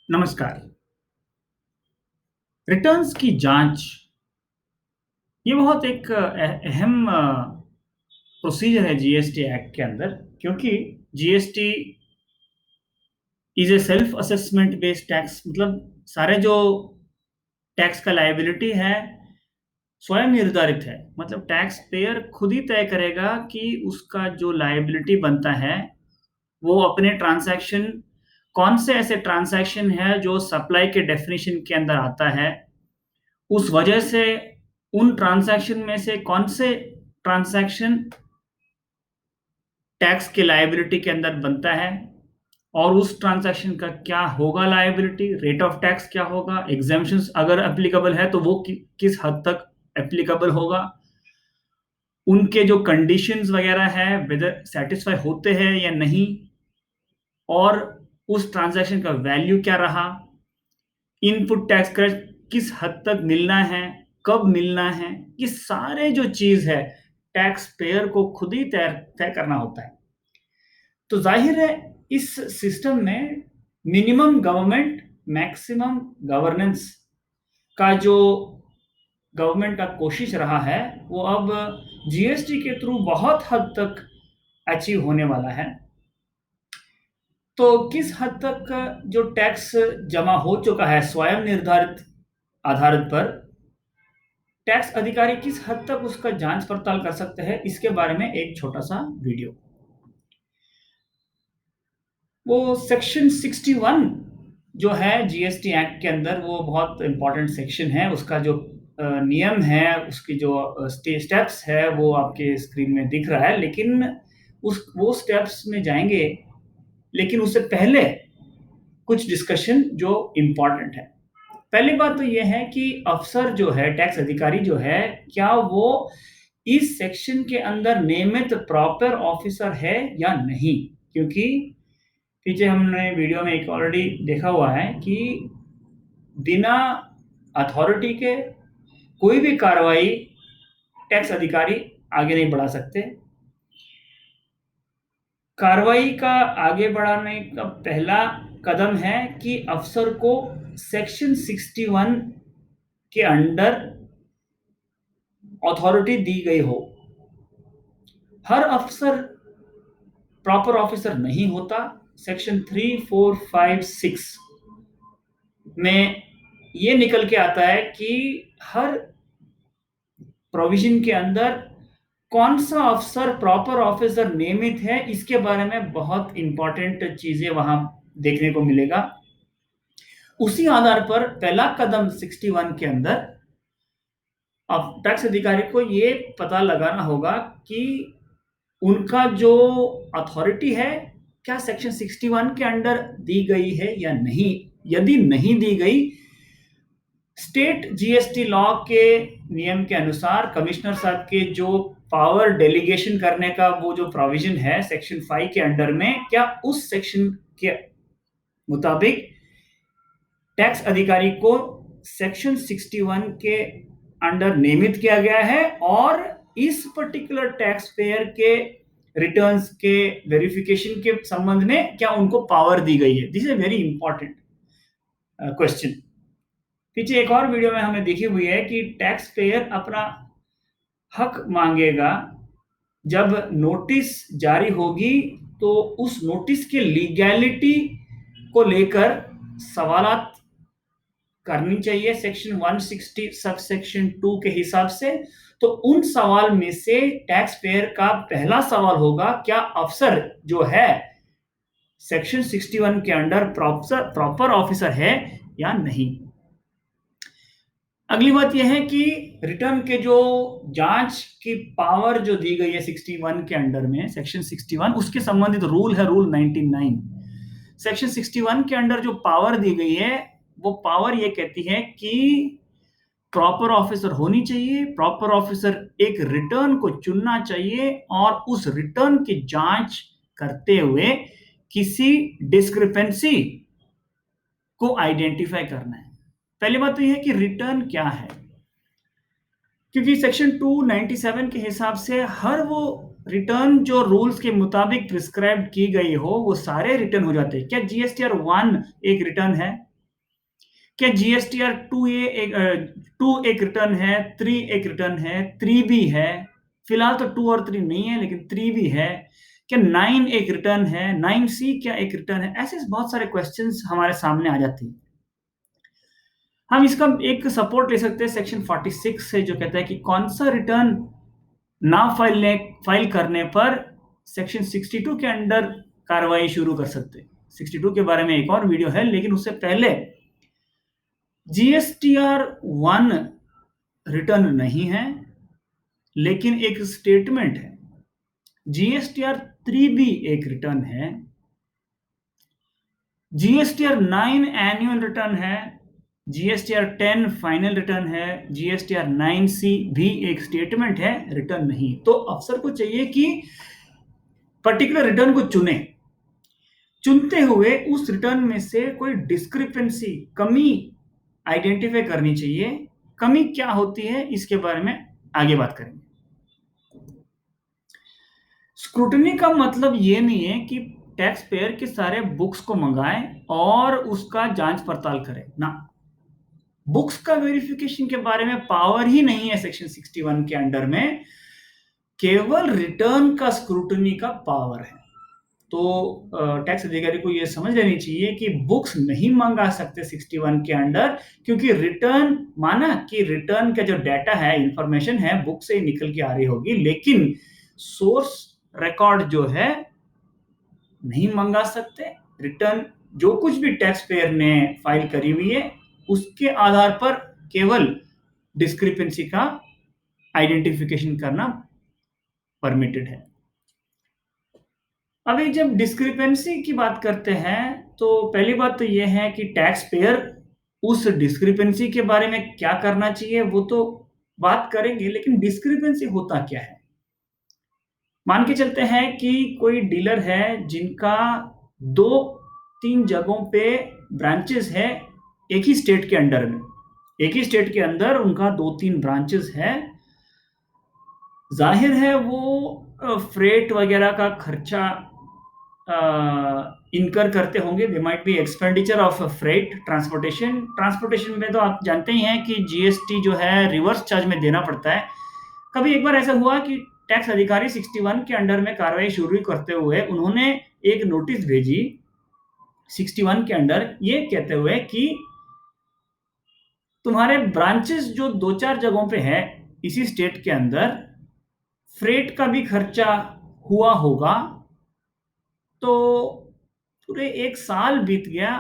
नमस्कार। रिटर्न्स की जांच ये बहुत एक अहम प्रोसीजर है जीएसटी एक्ट के अंदर, क्योंकि GST is a self assessment based tax. मतलब सारे जो टैक्स का लायबिलिटी है स्वयं निर्धारित है। मतलब टैक्स पेयर खुद ही तय करेगा कि उसका जो लायबिलिटी बनता है वो अपने ट्रांजैक्शन, कौन से ऐसे ट्रांजैक्शन है जो सप्लाई के डेफिनेशन के अंदर आता है, उस वजह से उन ट्रांजैक्शन में से कौन से ट्रांजैक्शन टैक्स के लायबिलिटी के अंदर बनता है, और उस ट्रांजैक्शन का क्या होगा लायबिलिटी, रेट ऑफ टैक्स क्या होगा, एग्जेम्पशंस अगर एप्लीकेबल है तो वो किस हद तक एप्लीकेबल होगा, उनके जो कंडीशंस वगैरह है वेदर सेटिस्फाई होते हैं या नहीं, और उस ट्रांजैक्शन का वैल्यू क्या रहा, इनपुट टैक्स क्रेडिट किस हद तक मिलना है, कब मिलना है, ये सारे जो चीज है टैक्स पेयर को खुद ही तय तय करना होता है। तो जाहिर है इस सिस्टम में मिनिमम गवर्नमेंट मैक्सिमम गवर्नेंस का जो गवर्नमेंट का कोशिश रहा है वो अब जीएसटी के थ्रू बहुत हद तक अचीव होने वाला है। तो किस हद तक जो टैक्स जमा हो चुका है स्वयं निर्धारित आधार पर, टैक्स अधिकारी किस हद तक उसका जांच पड़ताल कर सकते हैं, इसके बारे में एक छोटा सा वीडियो। वो सेक्शन 61 जो है जीएसटी एक्ट के अंदर, वो बहुत इंपॉर्टेंट सेक्शन है। उसका जो नियम है, उसकी जो स्टेप्स है वो आपके स्क्रीन में दिख रहा है, लेकिन वो स्टेप्स में जाएंगे, लेकिन उससे पहले कुछ डिस्कशन जो इम्पॉर्टेंट है। पहली बात तो ये है कि अफसर जो है, टैक्स अधिकारी जो है, क्या वो इस सेक्शन के अंदर नियमित प्रॉपर ऑफिसर है या नहीं। क्योंकि पीछे हमने वीडियो में एक ऑलरेडी देखा हुआ है कि बिना अथॉरिटी के कोई भी कार्रवाई टैक्स अधिकारी आगे नहीं बढ़ा सकते। कार्रवाई का आगे बढ़ाने का पहला कदम है कि अफसर को सेक्शन 61 के अंडर अथॉरिटी दी गई हो। हर अफसर प्रॉपर ऑफिसर नहीं होता। सेक्शन 3, 4, 5, 6 में ये निकल के आता है कि हर प्रोविजन के अंदर कौन सा अफसर प्रॉपर ऑफिसर नियमित है, इसके बारे में बहुत इंपॉर्टेंट चीजें वहां देखने को मिलेगा। उसी आधार पर पहला कदम 61 के अंदर अब टैक्स अधिकारी को ये पता लगाना होगा कि उनका जो अथॉरिटी है क्या सेक्शन 61 के अंडर दी गई है या नहीं। यदि नहीं दी गई, स्टेट जीएसटी लॉ के नियम के अनुसार कमिश्नर साहब के जो पावर डेलीगेशन करने का वो जो प्रोविजन है सेक्शन 5 के अंडर में, क्या उस सेक्शन के मुताबिक टैक्स अधिकारी को सेक्शन 61 के अंडर नियमित किया गया है, और इस पर्टिकुलर टैक्स पेयर के रिटर्न्स के वेरिफिकेशन के संबंध में क्या उनको पावर दी गई है। This is a very important question. पीछे एक और वीडियो में हमें देखी हुई है कि टैक्स पेयर अपना हक मांगेगा जब नोटिस जारी होगी, तो उस नोटिस के लीगैलिटी को लेकर सवालात करनी चाहिए सेक्शन 160 सब सेक्शन 2 के हिसाब से। तो उन सवाल में से टैक्स पेयर का पहला सवाल होगा, क्या अफसर जो है सेक्शन 61 के अंडर प्रॉपर ऑफिसर है या नहीं। अगली बात यह है कि रिटर्न के जो जांच की पावर जो दी गई है 61 के अंडर में, सेक्शन 61 उसके संबंधित रूल है, रूल 99। सेक्शन 61 के अंडर जो पावर दी गई है वो पावर ये कहती है कि प्रॉपर ऑफिसर होनी चाहिए, प्रॉपर ऑफिसर एक रिटर्न को चुनना चाहिए, और उस रिटर्न की जांच करते हुए किसी डिस्क्रिपेंसी को आइडेंटिफाई करना है। पहली बात तो यह है कि रिटर्न क्या है, क्योंकि सेक्शन 297 के हिसाब से हर वो रिटर्न जो रूल्स के मुताबिक प्रिस्क्राइब की गई हो वो सारे रिटर्न हो जाते हैं। क्या जीएसटीआर 1 एक रिटर्न है? क्या जीएसटीआर 2 एक रिटर्न है, 3 एक रिटर्न है, 3 भी है। फिलहाल तो 2 और 3 नहीं है, लेकिन 3 भी है। क्या 9 एक रिटर्न है, 9C क्या एक रिटर्न है? ऐसे बहुत सारे क्वेश्चंस हमारे सामने आ जाते हैं। हम इसका एक सपोर्ट ले सकते हैं सेक्शन 46 से, जो कहता है कि कौन सा रिटर्न ना फाइल करने पर सेक्शन 62 के अंडर कार्रवाई शुरू कर सकते हैं। 62 के बारे में एक और वीडियो है, लेकिन उससे पहले जीएसटीआर 1 रिटर्न नहीं है, लेकिन एक स्टेटमेंट है। जीएसटीआर 3 भी एक रिटर्न है। जीएसटीआर 9 एनुअल रिटर्न है। जीएसटीआर 10 फाइनल रिटर्न है। जीएसटीआर 9C भी एक स्टेटमेंट है, रिटर्न नहीं। तो अफसर को चाहिए कि पर्टिकुलर रिटर्न को चुनते हुए उस रिटर्न में से कोई डिस्क्रिपेंसी, कमी आइडेंटिफाई करनी चाहिए। कमी क्या होती है, इसके बारे में आगे बात करेंगे। स्क्रूटनी का मतलब ये नहीं है कि टैक्स पेयर के सारे बुक्स को मंगाएं और उसका जांच पड़ताल करें ना। बुक्स का वेरिफिकेशन के बारे में पावर ही नहीं है सेक्शन 61 के अंडर में। केवल रिटर्न का स्क्रूटनी का पावर है। तो टैक्स अधिकारी को यह समझ लेनी चाहिए कि बुक्स नहीं मंगा सकते 61 के अंडर, क्योंकि रिटर्न, माना कि रिटर्न का जो डाटा है, इंफॉर्मेशन है, बुक से ही निकल के आ रही होगी, लेकिन सोर्स रिकॉर्ड जो है नहीं मंगा सकते। रिटर्न जो कुछ भी टैक्स पेयर ने फाइल करी हुई है, उसके आधार पर केवल डिस्क्रिपेंसी का आइडेंटिफिकेशन करना परमिटेड है। अभी जब डिस्क्रिपेंसी की बात करते हैं, तो पहली बात तो यह है कि टैक्स पेयर उस डिस्क्रिपेंसी के बारे में क्या करना चाहिए वो तो बात करेंगे, लेकिन डिस्क्रिपेंसी होता क्या है। मान के चलते हैं कि कोई डीलर है जिनका 2-3 जगहों पे ब्रांचेस है, एक ही स्टेट के अंडर में। एक ही स्टेट के अंदर उनका 2-3 ब्रांचेस है। जाहिर है वो फ्रेट वगैरह का खर्चा इनकर करते होंगे। They might be expenditure of freight transportation में तो आप जानते ही हैं कि जीएसटी जो है रिवर्स चार्ज में देना पड़ता है। कभी एक बार ऐसा हुआ कि टैक्स अधिकारी 61 के अंडर में कार्रवाई शुरू करते हुए उन्होंने एक नोटिस भेजी 61 के अंडर, ये कहते हुए कि तुम्हारे ब्रांचेस जो 2-4 जगहों पे है इसी स्टेट के अंदर, फ्रेट का भी खर्चा हुआ होगा। तो पूरे 1 साल बीत गया,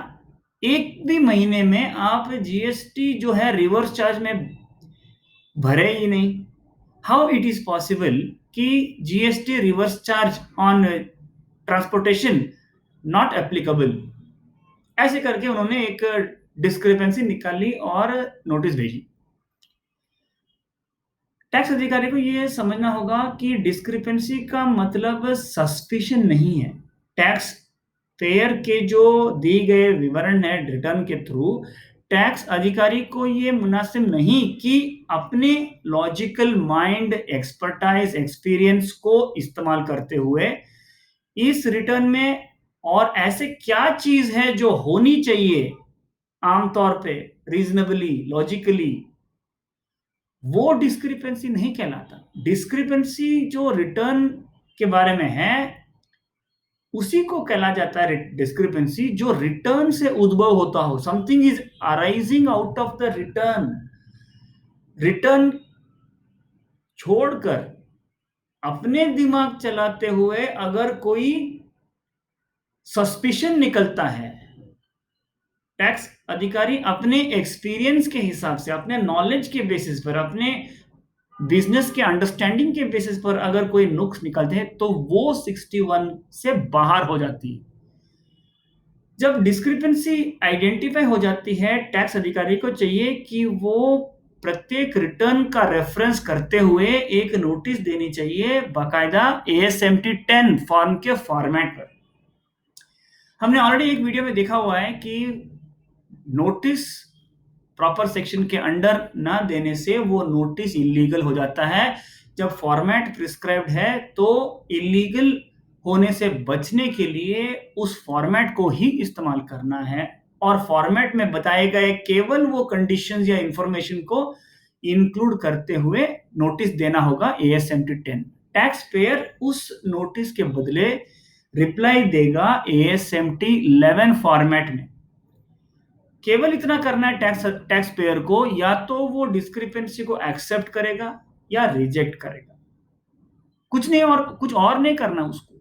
एक भी महीने में आप जीएसटी जो है रिवर्स चार्ज में भरे ही नहीं। हाउ इट इज पॉसिबल कि GST reverse charge on transportation not applicable? ऐसे करके उन्होंने एक डिस्क्रिपेंसी निकाली और नोटिस भेजी। टैक्स अधिकारी को यह समझना होगा कि डिस्क्रिपेंसी का मतलब सस्पिशन नहीं है। टैक्स पेयर के जो दिए गए विवरण है रिटर्न के थ्रू, टैक्स अधिकारी को यह मुनासिब नहीं कि अपने लॉजिकल माइंड, एक्सपर्टाइज, एक्सपीरियंस को इस्तेमाल करते हुए इस रिटर्न में और ऐसे क्या चीज है जो होनी चाहिए आमतौर पे, रीजनेबली, लॉजिकली, वो डिस्क्रिपेंसी नहीं कहलाता। डिस्क्रिपेंसी जो रिटर्न के बारे में है उसी को कहला जाता है डिस्क्रिपेंसी, जो रिटर्न से उद्भव होता हो। Something is arising out of the return. Return छोड़कर अपने दिमाग चलाते हुए अगर कोई सस्पिशन निकलता है, टैक्स अधिकारी अपने एक्सपीरियंस के हिसाब से, अपने नॉलेज के बेसिस पर, अपने बिजनेस के अंडरस्टैंडिंग के बेसिस पर अगर कोई नुक्स निकलते हैं तो वो 61 से बाहर हो जाती है। जब डिस्क्रिपेंसी आइडेंटिफाई हो जाती है, टैक्स अधिकारी को चाहिए कि वो प्रत्येक रिटर्न का रेफरेंस करते हुए एक नोटिस देनी चाहिए, बाकायदा AS-70 10 फॉर्म के फॉर्मेट पर। हमने ऑलरेडी एक वीडियो में देखा हुआ है कि नोटिस प्रॉपर सेक्शन के अंडर ना देने से वो नोटिस इलीगल हो जाता है। जब फॉर्मेट प्रिस्क्राइब्ड है तो इलीगल होने से बचने के लिए उस फॉर्मेट को ही इस्तेमाल करना है। और फॉर्मेट में बताए गए केवल वो कंडीशंस या इंफॉर्मेशन को इंक्लूड करते हुए नोटिस देना होगा ASMT 10। टैक्स पेयर उस नोटिस के बदले रिप्लाई देगा ASMT 11 फॉर्मेट में। केवल इतना करना है टैक्स पेयर को, या तो वो डिस्क्रिपेंसी को एक्सेप्ट करेगा या रिजेक्ट करेगा, कुछ नहीं, और कुछ और नहीं करना उसको।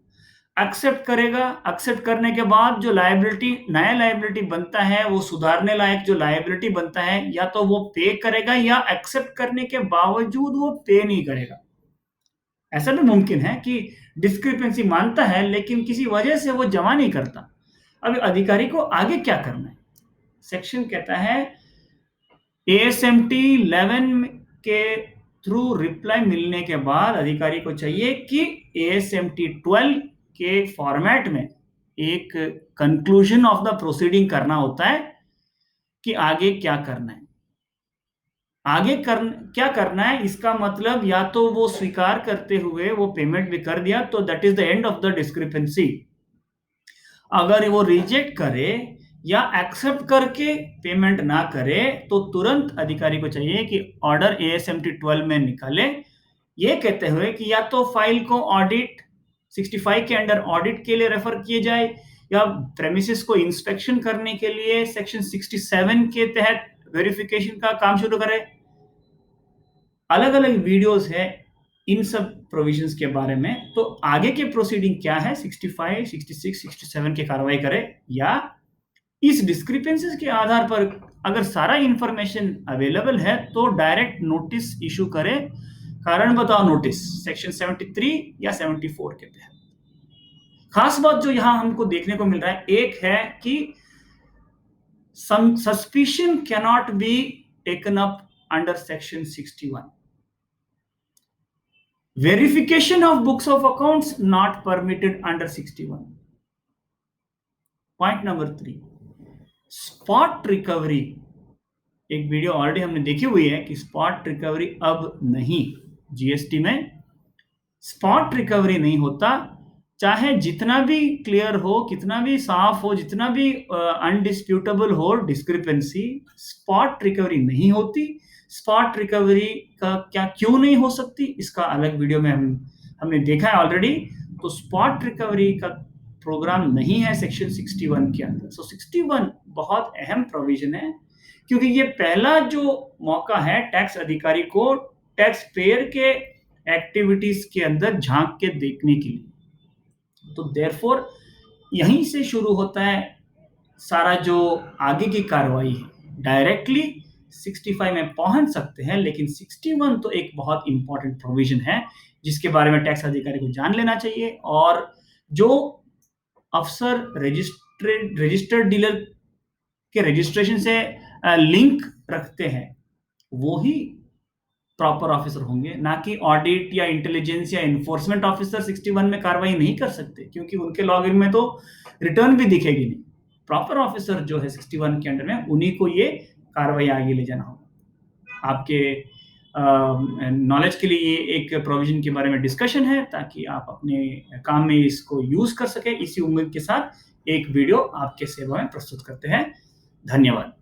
एक्सेप्ट करेगा, एक्सेप्ट करने के बाद जो लायबिलिटी, नया लायबिलिटी बनता है, वो सुधारने लायक जो लायबिलिटी बनता है, या तो वो पे करेगा या एक्सेप्ट करने के बावजूद वो पे नहीं करेगा। ऐसा भी मुमकिन है कि डिस्क्रिपेंसी मानता है लेकिन किसी वजह से वो जमा नहीं करता। अब अधिकारी को आगे क्या करना है? सेक्शन कहता है ASMT 11 के थ्रू रिप्लाई मिलने के बाद अधिकारी को चाहिए कि ASMT 12 के फॉर्मेट में एक कंक्लूजन ऑफ द प्रोसीडिंग करना होता है कि आगे क्या करना है। क्या करना है, इसका मतलब या तो वो स्वीकार करते हुए वो पेमेंट भी कर दिया तो that is the end of the discrepancy. अगर वो रिजेक्ट करे या एक्सेप्ट करके पेमेंट ना करे तो तुरंत अधिकारी को चाहिए कि ऑर्डर ASMT 12 में निकाले, ये कहते हुए कि या तो फाइल को ऑडिट 65 के अंडर ऑडिट के लिए रेफर किए जाए या प्रेमिसेस को इंस्पेक्शन करने के लिए सेक्शन 67 के तहत वेरिफिकेशन का काम शुरू करे। अलग अलग वीडियोस है इन सब प्रोविजंस के बारे में। तो आगे के प्रोसीडिंग क्या है, 65, 66, 67 की कार्रवाई करे या इस डिस्क्रिपेंसीज के आधार पर अगर सारा इंफॉर्मेशन अवेलेबल है तो डायरेक्ट नोटिस इशू करे, कारण बताओ नोटिस सेक्शन 73 या 74 के तहत। खास बात जो यहां हमको देखने को मिल रहा है, एक है कि suspicion cannot be taken up under section 61। Verification of books of accounts not permitted under 61. Point number 3, spot recovery। एक वीडियो ऑलरेडी हमने देखी हुई है कि स्पॉट रिकवरी अब नहीं, GST में स्पॉट रिकवरी नहीं होता। चाहे जितना भी क्लियर हो, कितना भी साफ हो, जितना भी अनडिस्प्यूटेबल हो डिस्क्रिपेंसी, स्पॉट रिकवरी नहीं होती। स्पॉट रिकवरी का क्या क्यों नहीं हो सकती, इसका अलग वीडियो में हमने देखा है ऑलरेडी। तो स्पॉट रिकवरी का प्रोग्राम नहीं है सेक्शन 61 के अंदर। सो 61 बहुत अहम प्रोविजन है क्योंकि ये पहला जो मौका है टैक्स अधिकारी को टैक्स पेयर के एक्टिविटीज के अंदर झांक के देखने के लिए। तो देयरफॉर यहीं से शुरू होता है सारा जो आगे की कार्रवाई है। डायरेक्टली 65 में पहुंच सकते हैं, लेकिन 61 तो एक बहुत इंपॉर्टेंट प्रोविजन है जिसके बारे में टैक्स अधिकारी को जान लेना चाहिए। और जो अफसर रजिस्टर्ड डीलर के रजिस्ट्रेशन से लिंक रखते हैं वो ही प्रॉपर ऑफिसर होंगे, ना कि ऑडिट या इंटेलिजेंस या इन्फोर्समेंट ऑफिसर 61 में कार्रवाई नहीं कर सकते क्योंकि उनके लॉगिन में तो रिटर्न भी दिखेगी नहीं। प्रॉपर ऑफिसर जो है 61 के अंडर में, उन्हीं को ये कार्रवाई आगे ले जाना होगा। आपके नॉलेज के लिए ये एक प्रोविजन के बारे में डिस्कशन है ताकि आप अपने काम में इसको यूज कर सके। इसी उम्मीद के साथ एक वीडियो आपके सेवा में प्रस्तुत करते हैं। धन्यवाद।